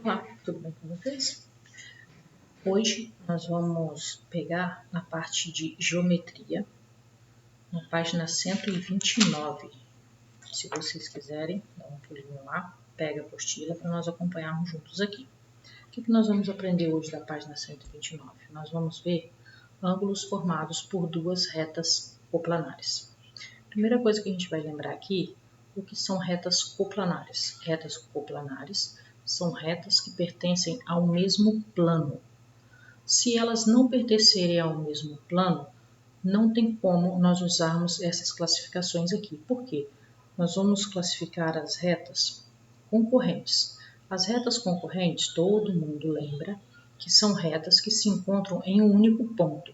Olá, tudo bem com vocês? Hoje nós vamos pegar na parte de geometria, na página 129. Se vocês quiserem, dá um pulinho lá, pega a apostila para nós acompanharmos juntos aqui. O que nós vamos aprender hoje da página 129? Nós vamos ver ângulos formados por duas retas coplanares. Primeira coisa que a gente vai lembrar aqui, o que são retas coplanares. Retas coplanares são retas que pertencem ao mesmo plano. Se elas não pertencerem ao mesmo plano, não tem como nós usarmos essas classificações aqui. Por quê? Nós vamos classificar as retas concorrentes. As retas concorrentes, todo mundo lembra, que são retas que se encontram em um único ponto.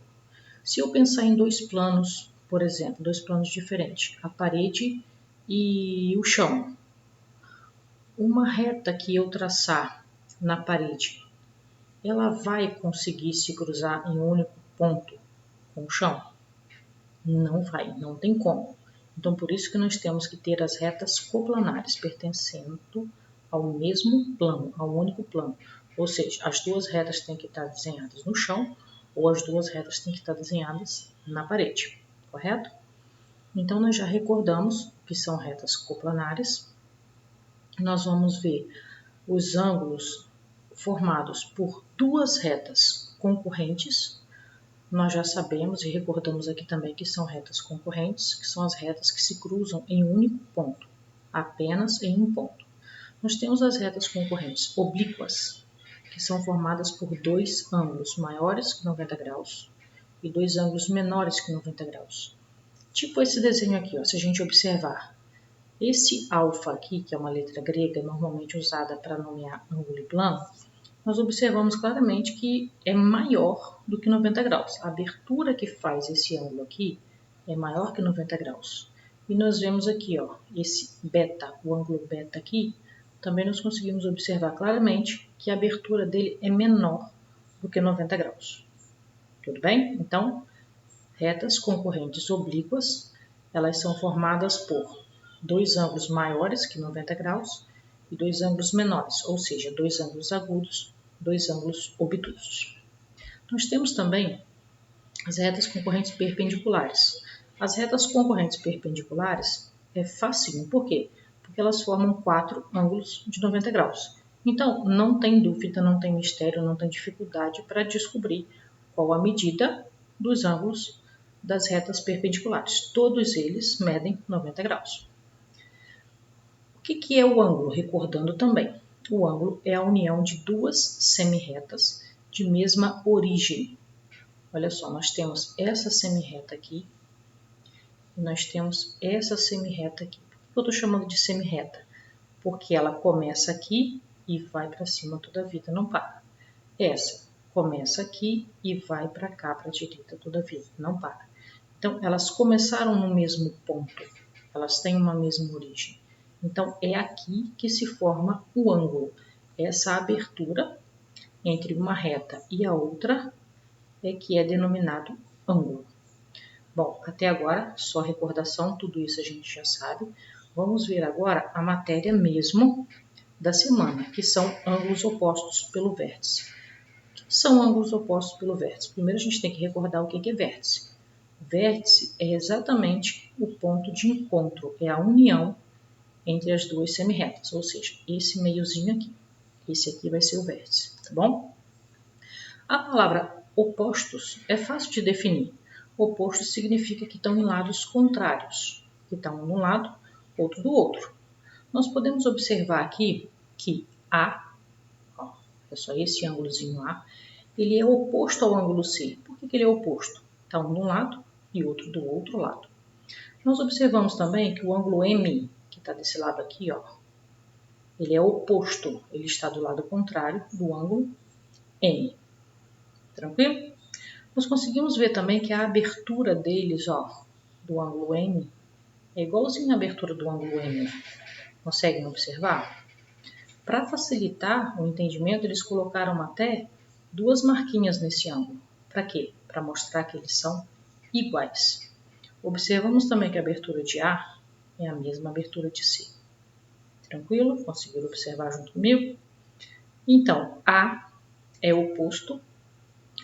Se eu pensar em dois planos, por exemplo, dois planos diferentes, a parede e o chão, uma reta que eu traçar na parede, ela vai conseguir se cruzar em um único ponto com o chão? Não vai, não tem como. Então, por isso que nós temos que ter as retas coplanares, pertencendo ao mesmo plano, ao único plano. Ou seja, as duas retas têm que estar desenhadas no chão, ou as duas retas têm que estar desenhadas na parede, correto? Então, nós já recordamos que são retas coplanares. Nós vamos ver os ângulos formados por duas retas concorrentes. Nós já sabemos e recordamos aqui também que são retas concorrentes, que são as retas que se cruzam em um único ponto, apenas em um ponto. Nós temos as retas concorrentes oblíquas, que são formadas por dois ângulos maiores que 90 graus e dois ângulos menores que 90 graus. Tipo esse desenho aqui, ó, se a gente observar. Esse alfa aqui, que é uma letra grega normalmente usada para nomear ângulo e plano, nós observamos claramente que é maior do que 90 graus. A abertura que faz esse ângulo aqui é maior que 90 graus. E nós vemos aqui, ó, esse beta, o ângulo beta aqui, também nós conseguimos observar claramente que a abertura dele é menor do que 90 graus. Tudo bem? Então, retas concorrentes oblíquas, elas são formadas por dois ângulos maiores que 90 graus e dois ângulos menores, ou seja, dois ângulos agudos, dois ângulos obtusos. Nós temos também as retas concorrentes perpendiculares. As retas concorrentes perpendiculares é facinho, por quê? Porque elas formam quatro ângulos de 90 graus. Então, não tem dúvida, não tem mistério, não tem dificuldade para descobrir qual a medida dos ângulos das retas perpendiculares. Todos eles medem 90 graus. O que é o ângulo? Recordando também, o ângulo é a união de duas semirretas de mesma origem. Olha só, nós temos essa semirreta aqui e nós temos essa semirreta aqui. Por que eu estou chamando de semirreta? Porque ela começa aqui e vai para cima toda a vida, não para. Essa começa aqui e vai para cá, para a direita toda a vida, não para. Então, elas começaram no mesmo ponto, elas têm uma mesma origem. Então, é aqui que se forma o ângulo. Essa abertura entre uma reta e a outra é que é denominado ângulo. Bom, até agora, só recordação, tudo isso a gente já sabe. Vamos ver agora a matéria mesmo da semana, que são ângulos opostos pelo vértice. O que são ângulos opostos pelo vértice? Primeiro a gente tem que recordar o que é vértice. O vértice é exatamente o ponto de encontro, é a união entre as duas semirretas, ou seja, esse meiozinho aqui. Esse aqui vai ser o vértice, tá bom? A palavra opostos é fácil de definir. Oposto significa que estão em lados contrários, que estão um de um lado, outro do outro. Nós podemos observar aqui que A, ó, é só esse ângulozinho A, ele é oposto ao ângulo C. Por que ele é oposto? Está um de um lado e outro do outro lado. Nós observamos também que o ângulo M, que está desse lado aqui, ó, ele é oposto, ele está do lado contrário do ângulo M. Tranquilo? Nós conseguimos ver também que a abertura deles, ó, do ângulo M, é igualzinho à abertura do ângulo M. Conseguem observar? Para facilitar o entendimento, eles colocaram até duas marquinhas nesse ângulo. Para quê? Para mostrar que eles são iguais. Observamos também que a abertura de A é a mesma abertura de C. Tranquilo? Conseguiram observar junto comigo? Então, A é oposto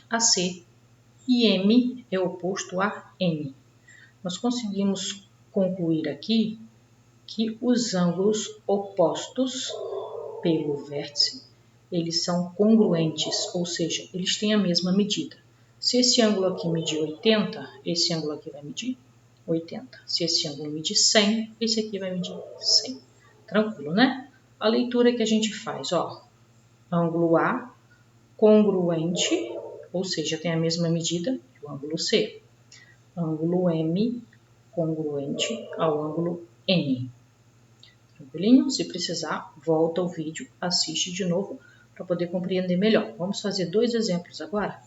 a C e M é oposto a N. Nós conseguimos concluir aqui que os ângulos opostos pelo vértice, eles são congruentes, ou seja, eles têm a mesma medida. Se esse ângulo aqui medir 80, esse ângulo aqui vai medir 80. Se esse ângulo medir 100, esse aqui vai medir 100. Tranquilo, né? A leitura que a gente faz, ó, ângulo A congruente, ou seja, tem a mesma medida que o ângulo C. Ângulo M congruente ao ângulo N. Tranquilinho? Se precisar, volta ao vídeo, assiste de novo para poder compreender melhor. Vamos fazer 2 exemplos agora,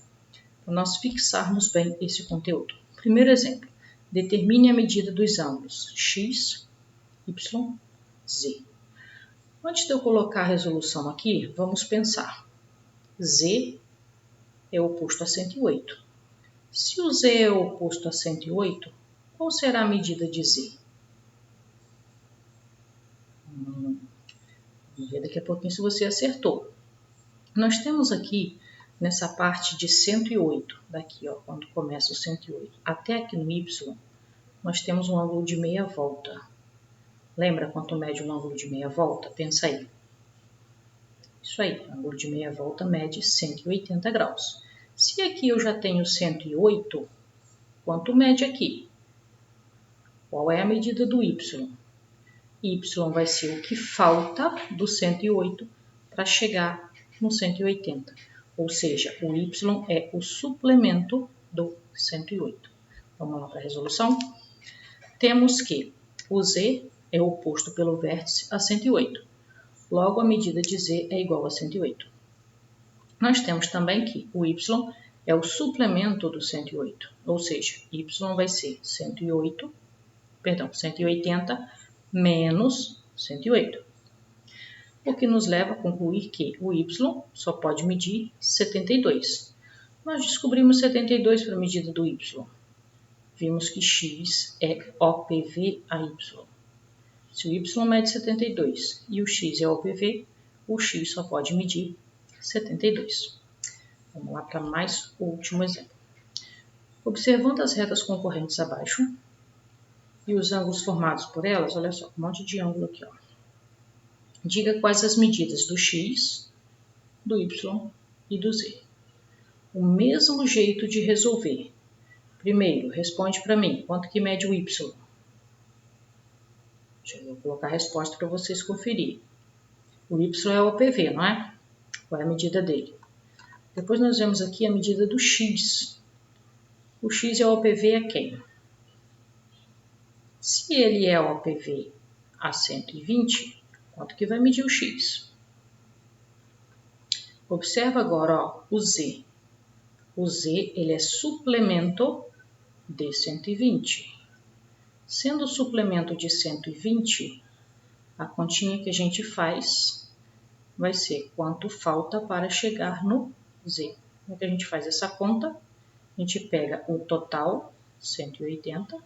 para nós fixarmos bem esse conteúdo. Primeiro exemplo, determine a medida dos ângulos x, y, z. Antes de eu colocar a resolução aqui, vamos pensar. Z é oposto a 108. Se o z é oposto a 108, qual será a medida de z? Vamos ver daqui a pouquinho se você acertou. Nós temos aqui, nessa parte de 108, daqui, ó, quando começa o 108, até aqui no y, nós temos um ângulo de meia volta. Lembra quanto mede um ângulo de meia volta? Pensa aí. Isso aí, ângulo de meia volta mede 180 graus. Se aqui eu já tenho 108, quanto mede aqui? Qual é a medida do y? Y vai ser o que falta do 108 para chegar no 180. Ou seja, o y é o suplemento do 108. Vamos lá para a resolução? Temos que o z é oposto pelo vértice a 108. Logo, a medida de z é igual a 108. Nós temos também que o y é o suplemento do 108. Ou seja, y vai ser 180 menos 108. O que nos leva a concluir que o y só pode medir 72. Nós descobrimos 72 para a medida do y. Vimos que x é OPV a y. Se o y mede 72 e o x é OPV, o x só pode medir 72. Vamos lá para mais o último exemplo. Observando as retas concorrentes abaixo e os ângulos formados por elas, olha só, um monte de ângulo aqui, ó. Diga quais as medidas do x, do y e do z. O mesmo jeito de resolver. Primeiro, responde para mim, quanto que mede o y? Deixa eu colocar a resposta para vocês conferirem. O y é o OPV, não é? Qual é a medida dele? Depois nós vemos aqui a medida do x. O x é o OPV a quem? Se ele é o OPV a 120, quanto que vai medir o x? Observa agora, ó, o z. O z ele é suplemento de 120. Sendo o suplemento de 120, a continha que a gente faz vai ser quanto falta para chegar no z. Como é que a gente faz essa conta? A gente pega o total, 180,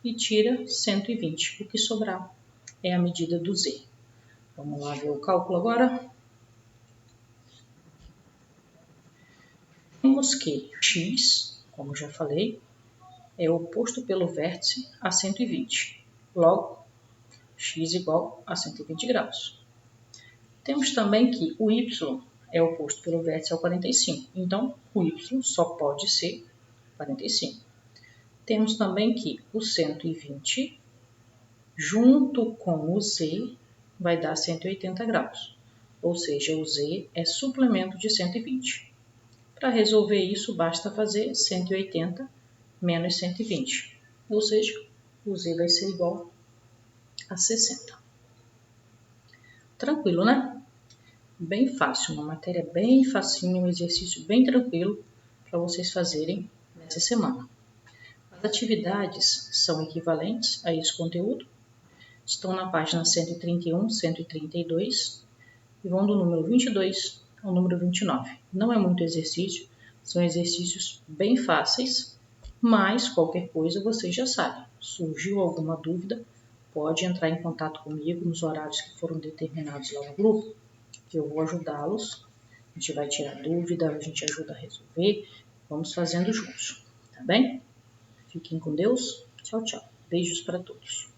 e tira 120. O que sobrar é a medida do z. Vamos lá ver o cálculo agora. Temos que x, como já falei, é oposto pelo vértice a 120. Logo, x igual a 120 graus. Temos também que o y é oposto pelo vértice ao 45. Então, o y só pode ser 45. Temos também que o 120 junto com o z vai dar 180 graus. Ou seja, o z é suplemento de 120. Para resolver isso, basta fazer 180 menos 120. Ou seja, o z vai ser igual a 60. Tranquilo, né? Bem fácil, uma matéria bem facinho, um exercício bem tranquilo para vocês fazerem nessa semana. As atividades são equivalentes a esse conteúdo. Estão na página 131, 132 e vão do número 22 ao número 29. Não é muito exercício, são exercícios bem fáceis, mas qualquer coisa vocês já sabem. Surgiu alguma dúvida, pode entrar em contato comigo nos horários que foram determinados lá no grupo, que eu vou ajudá-los A gente vai tirar dúvida, a gente ajuda a resolver. Vamos fazendo juntos, tá bem? Fiquem com Deus. Tchau, tchau. Beijos para todos.